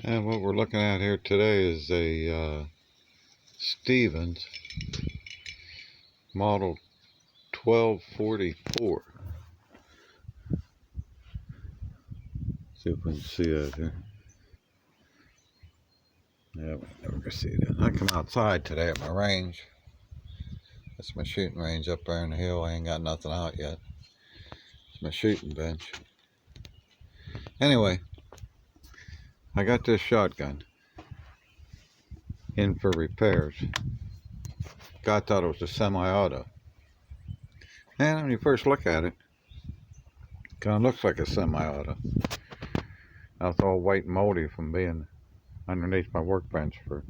And what we're looking at here today is a Stevens model 1244. See if we can see that here. Yeah, we never can see that. I come outside today at my range. That's my shooting range up there in the hill. I ain't got nothing out yet. It's my shooting bench. Anyway, I got this shotgun in for repairs. Guy thought it was a semi-auto. And when you first look at it, kind of looks like a semi-auto. I was all white and moldy from being underneath my workbench for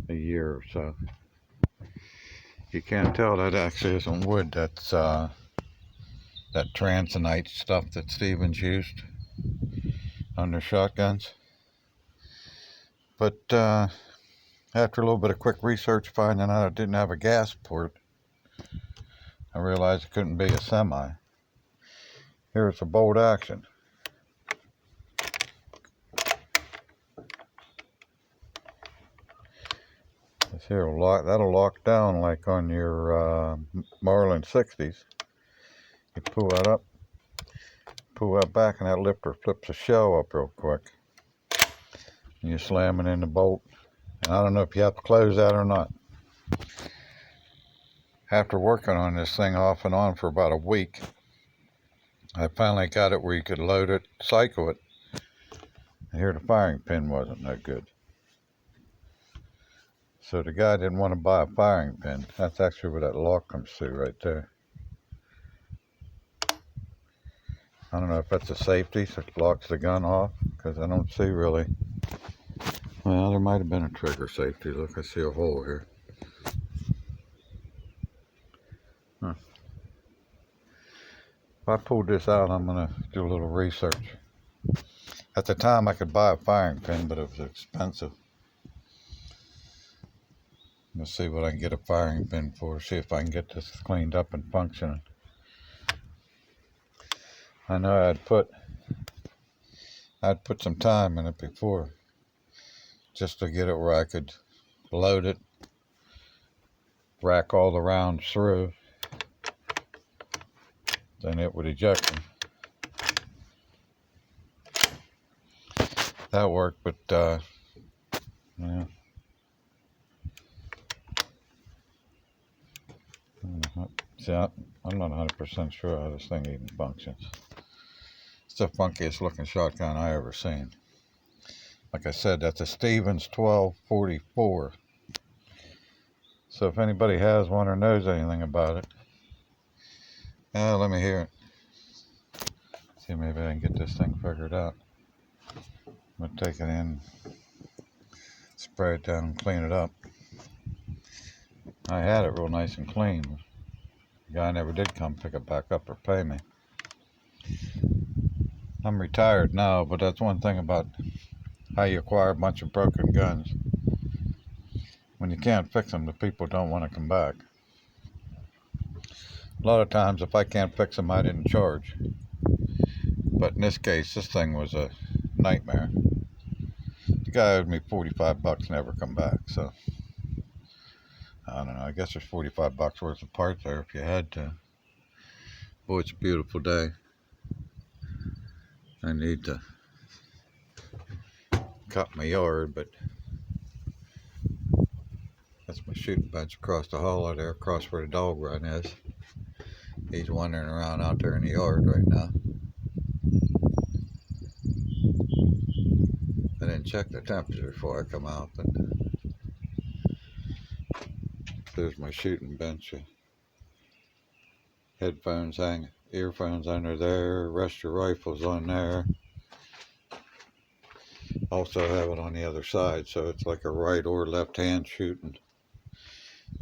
a year or so. You can't tell that actually isn't wood. That's that Transonite stuff that Stevens used on their shotguns. But after a little bit of quick research, finding out it didn't have a gas port, I realized it couldn't be a semi. Here's a bolt action. This here will lock. That'll lock down like on your Marlin 60s. You pull that up, pull that back, and that lifter flips the shell up real quick. And you slam it in the bolt. And I don't know if you have to close that or not. After working on this thing off and on for about a week, I finally got it where you could load it, cycle it. And here the firing pin wasn't no good. So the guy didn't want to buy a firing pin. That's actually where that lock comes through right there. I don't know if that's a safety, so it locks the gun off, because I don't see really. Well, there might have been a trigger safety. Look, I see a hole here. Huh. If I pulled this out, I'm going to do a little research. At the time, I could buy a firing pin, but it was expensive. Let's see what I can get a firing pin for, see if I can get this cleaned up and functioning. I know I'd put some time in it before, just to get it where I could load it, rack all the rounds through, then it would eject them. That worked, but yeah. See, I'm not 100% sure how this thing even functions. It's the funkiest looking shotgun I ever seen. Like I said, that's a Stevens 1244. So if anybody has one or knows anything about it, let me hear it. See, maybe I can get this thing figured out. I'm gonna take it in, spray it down, and clean it up. I had it real nice and clean. The guy never did come pick it back up or pay me. I'm retired now, but that's one thing about how you acquire a bunch of broken guns. When you can't fix them, the people don't want to come back. A lot of times, if I can't fix them, I didn't charge. But in this case, this thing was a nightmare. The guy owed me 45 bucks, never come back, so I don't know, I guess there's 45 bucks worth of parts there if you had to. Boy, it's a beautiful day. I need to cut my yard, but that's my shooting bench across the hall there, across where the dog run is. He's wandering around out there in the yard right now. I didn't check the temperature before I come out, but there's my shooting bench. Headphones earphones under there, rest of your rifles on there. Also have it on the other side, so it's like a right or left hand shooting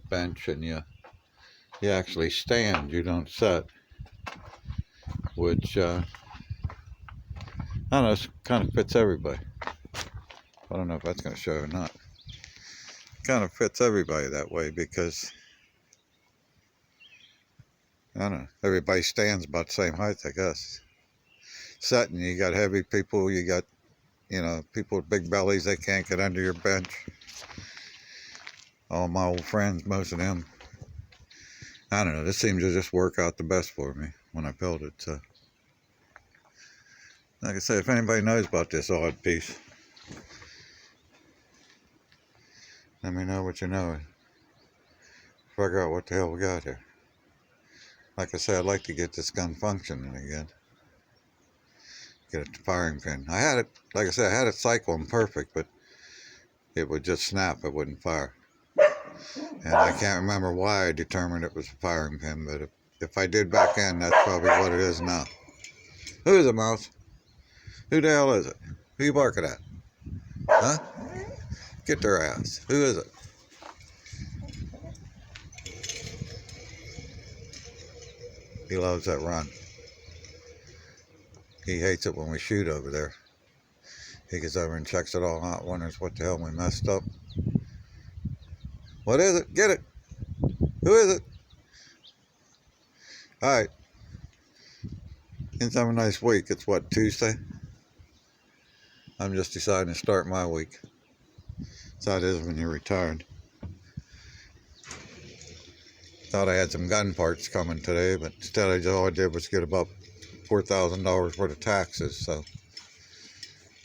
bench, and you actually stand, you don't sit, which I don't know, it kind of fits everybody. I don't know if that's going to show or not. It kind of fits everybody that way, because I don't know, everybody stands about the same height, I guess. Sitting, you got heavy people, you got You know, people with big bellies, they can't get under your bench. All my old friends, most of them. I don't know, this seems to just work out the best for me when I build it. So, like I said, if anybody knows about this odd piece, let me know what you know. Figure out what the hell we got here. Like I said, I'd like to get this gun functioning again. Get a firing pin. I had it, like I said, I had it cycling perfect, but it would just snap, it wouldn't fire. And I can't remember why I determined it was a firing pin, but if I did back in, that's probably what it is now. Who is it, Mouse? Who the hell is it? Who you barking at? Huh? Get their ass. Who is it? He loves that run. He hates it when we shoot over there. He gets over and checks it all out, wonders what the hell we messed up. What is it? Get it. Who is it? Alright. Let's have a nice week. It's what, Tuesday? I'm just deciding to start my week. That's how it is when you're retired. Thought I had some gun parts coming today, but instead all I did was get about $4,000 worth of taxes, so.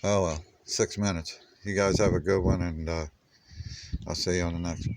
Oh well, 6 minutes. You guys have a good one, and I'll see you on the next one.